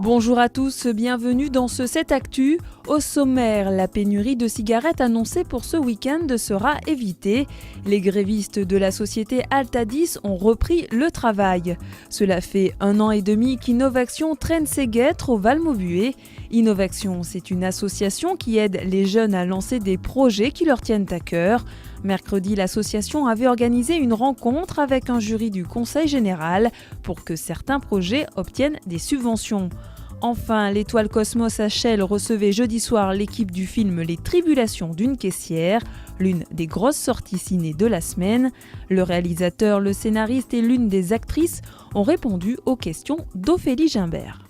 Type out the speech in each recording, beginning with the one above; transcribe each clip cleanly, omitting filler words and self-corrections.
Bonjour à tous, bienvenue dans ce 7 Actu. Au sommaire, la pénurie de cigarettes annoncée pour ce week-end sera évitée. Les grévistes de la société Altadis ont repris le travail. Cela fait 1 an et demi qu'Innovaction traîne ses guêtres au Val-Maubuée. Innovaction, c'est une association qui aide les jeunes à lancer des projets qui leur tiennent à cœur. Mercredi, l'association avait organisé une rencontre avec un jury du Conseil général pour que certains projets obtiennent des subventions. Enfin, l'Étoile Cosmos HL recevait jeudi soir l'équipe du film Les Tribulations d'une caissière, l'une des grosses sorties ciné de la semaine. Le réalisateur, le scénariste et l'une des actrices ont répondu aux questions d'Ophélie Gimbert.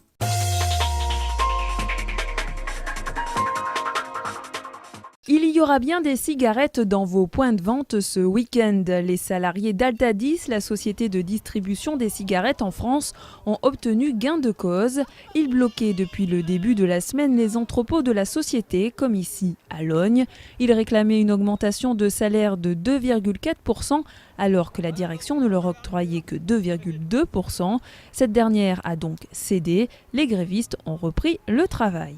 Il y aura bien des cigarettes dans vos points de vente ce week-end. Les salariés d'Altadis, la société de distribution des cigarettes en France, ont obtenu gain de cause. Ils bloquaient depuis le début de la semaine les entrepôts de la société, comme ici à Logne. Ils réclamaient une augmentation de salaire de 2,4%, alors que la direction ne leur octroyait que 2,2%. Cette dernière a donc cédé. Les grévistes ont repris le travail.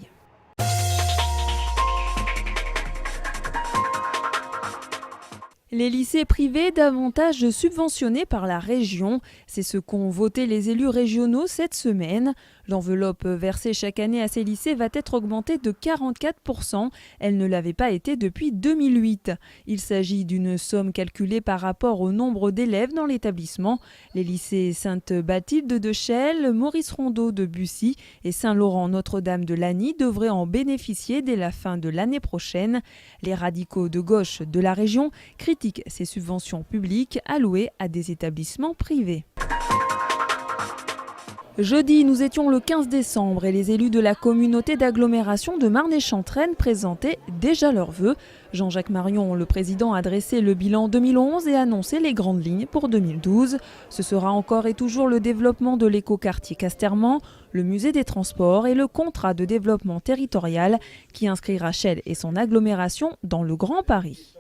Les lycées privés davantage subventionnés par la région, c'est ce qu'ont voté les élus régionaux cette semaine. L'enveloppe versée chaque année à ces lycées va être augmentée de 44%. Elle ne l'avait pas été depuis 2008. Il s'agit d'une somme calculée par rapport au nombre d'élèves dans l'établissement. Les lycées Sainte-Bathilde de Chelles, Maurice Rondeau de Bussy et Saint-Laurent-Notre-Dame de Lagny devraient en bénéficier dès la fin de l'année prochaine. Les radicaux de gauche de la région critiquent ces subventions publiques allouées à des établissements privés. Jeudi, nous étions le 15 décembre et les élus de la communauté d'agglomération de Marne-et-Chantraine présentaient déjà leurs vœux. Jean-Jacques Marion, le président, a dressé le bilan 2011 et annoncé les grandes lignes pour 2012. Ce sera encore et toujours le développement de l'écoquartier Casterman, le musée des transports et le contrat de développement territorial qui inscrira Chelles et son agglomération dans le Grand Paris.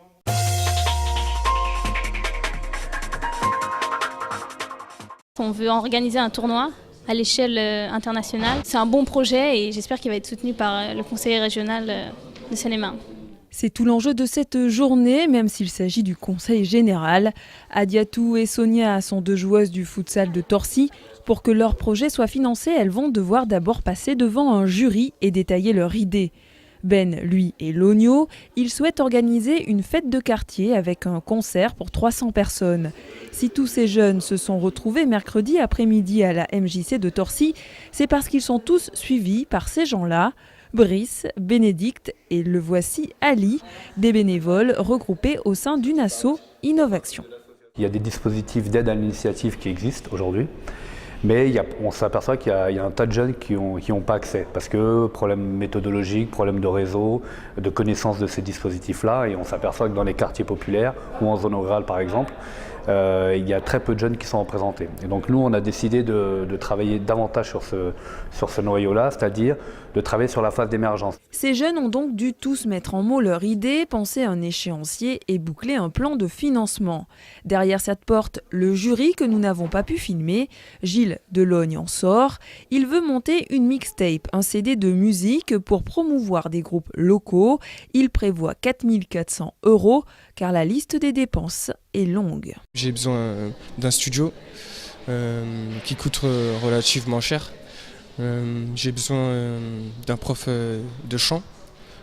On veut organiser un tournoi à l'échelle internationale. C'est un bon projet et j'espère qu'il va être soutenu par le conseil régional de Seine-et-Marne. C'est tout l'enjeu de cette journée, même s'il s'agit du conseil général. Adiatou et Sonia sont deux joueuses du futsal de Torcy. Pour que leur projet soit financé, elles vont devoir d'abord passer devant un jury et détailler leur idée. Ben, lui, est Logno. Il souhaite organiser une fête de quartier avec un concert pour 300 personnes. Si tous ces jeunes se sont retrouvés mercredi après-midi à la MJC de Torcy, c'est parce qu'ils sont tous suivis par ces gens-là. Brice, Bénédicte et le voici Ali, des bénévoles regroupés au sein d'une asso Innovaction. Il y a des dispositifs d'aide à l'initiative qui existent aujourd'hui. Mais on s'aperçoit qu'il y a un tas de jeunes qui n'ont pas accès parce que problème méthodologique, problème de réseau, de connaissance de ces dispositifs-là. Et on s'aperçoit que dans les quartiers populaires ou en zone rurale par exemple, il y a très peu de jeunes qui sont représentés. Et donc nous, on a décidé de travailler davantage sur ce noyau-là, c'est-à-dire de travailler sur la phase d'émergence. Ces jeunes ont donc dû tous mettre en mots leur idée, penser un échéancier et boucler un plan de financement. Derrière cette porte, le jury que nous n'avons pas pu filmer, Gilles de Logne en sort. Il veut monter une mixtape, un CD de musique pour promouvoir des groupes locaux. Il prévoit 4 400 € car la liste des dépenses est longue. J'ai besoin d'un studio qui coûte relativement cher. J'ai besoin d'un prof de chant.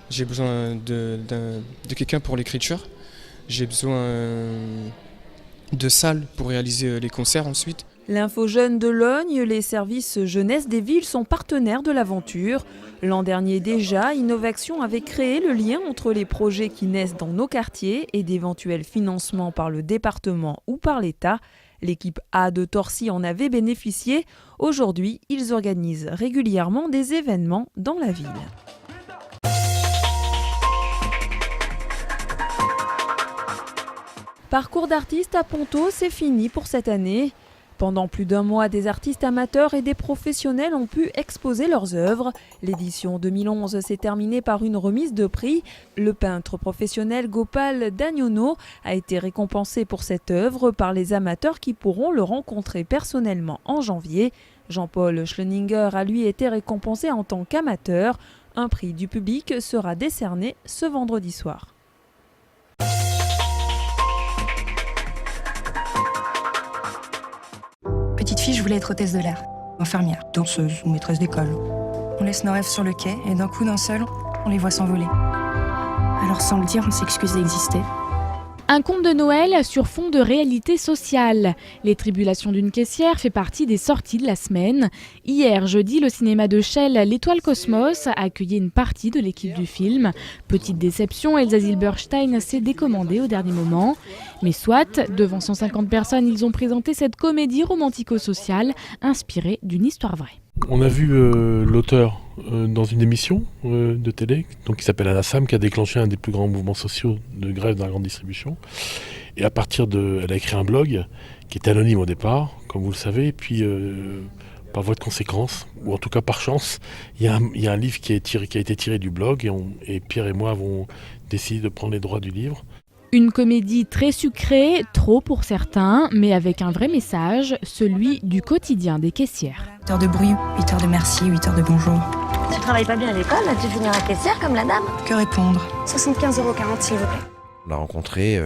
J'ai besoin de quelqu'un pour l'écriture. J'ai besoin de salles pour réaliser les concerts ensuite. L'Info Jeune de Logne, les services jeunesse des villes sont partenaires de l'aventure. L'an dernier déjà, Innovaction avait créé le lien entre les projets qui naissent dans nos quartiers et d'éventuels financements par le département ou par l'État. L'équipe A de Torcy en avait bénéficié. Aujourd'hui, ils organisent régulièrement des événements dans la ville. Parcours d'artiste à Ponto, c'est fini pour cette année. Pendant plus d'1 mois, des artistes amateurs et des professionnels ont pu exposer leurs œuvres. L'édition 2011 s'est terminée par une remise de prix. Le peintre professionnel Gopal Dagnono a été récompensé pour cette œuvre par les amateurs qui pourront le rencontrer personnellement en janvier. Jean-Paul Schleninger a lui été récompensé en tant qu'amateur. Un prix du public sera décerné ce vendredi soir. Petite fille, je voulais être hôtesse de l'air, infirmière, danseuse ou maîtresse d'école. On laisse nos rêves sur le quai et d'un coup d'un seul, on les voit s'envoler. Alors sans le dire, on s'excuse d'exister. Un conte de Noël sur fond de réalité sociale. Les tribulations d'une caissière fait partie des sorties de la semaine. Hier, jeudi, le cinéma de Chelles, l'Étoile Cosmos, a accueilli une partie de l'équipe du film. Petite déception, Elsa Zilberstein s'est décommandée au dernier moment. Mais soit, devant 150 personnes, ils ont présenté cette comédie romantico-sociale inspirée d'une histoire vraie. On a vu l'auteur dans une émission de télé, donc qui s'appelle Anna Sam, qui a déclenché un des plus grands mouvements sociaux de grève dans la grande distribution. Et à partir elle a écrit un blog qui était anonyme au départ, comme vous le savez, et puis par voie de conséquence, ou en tout cas par chance, il y a un livre qui a été tiré du blog, et Pierre et moi avons décidé de prendre les droits du livre. Une comédie très sucrée, trop pour certains, mais avec un vrai message, celui du quotidien des caissières. 8 heures de bruit, 8 heures de merci, 8 heures de bonjour. Tu travailles pas bien à l'école, tu finiras caissière comme la dame. Que répondre ? 75,40 € s'il vous plaît. On a rencontré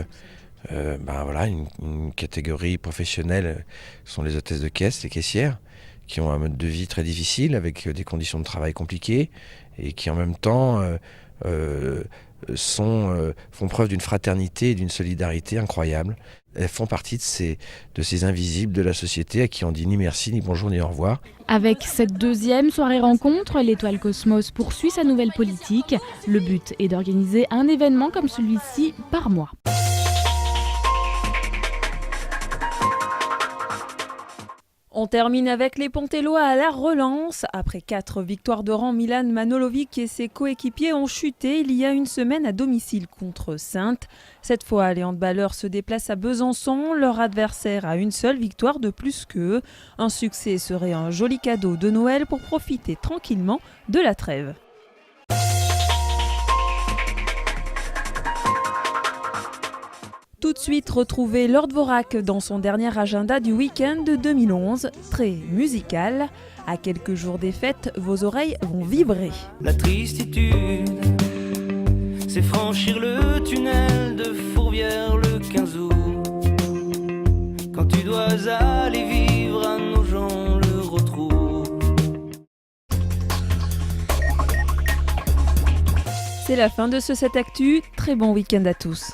une catégorie professionnelle, ce sont les hôtesses de caisse, les caissières, qui ont un mode de vie très difficile, avec des conditions de travail compliquées, et qui en même temps font preuve d'une fraternité et d'une solidarité incroyable. Elles font partie de ces invisibles de la société à qui on dit ni merci, ni bonjour, ni au revoir. Avec cette deuxième soirée rencontre, l'Étoile Cosmos poursuit sa nouvelle politique. Le but est d'organiser un événement comme celui-ci par mois. On termine avec les Pontellois à la relance. Après 4 victoires de rang, Milan Manolovic et ses coéquipiers ont chuté il y a une semaine à domicile contre Saintes. Cette fois, les handballeurs se déplacent à Besançon. Leur adversaire a une seule victoire de plus qu'eux. Un succès serait un joli cadeau de Noël pour profiter tranquillement de la trêve. Tout de suite, retrouvez Lord Dvorak dans son dernier agenda du week-end de 2011, très musical. À quelques jours des fêtes, vos oreilles vont vibrer. La tristitude, c'est franchir le tunnel de Fourvière le 15 août. Quand tu dois aller vivre à Nogent le retrouve. C'est la fin de ce 7 Actu. Très bon week-end à tous.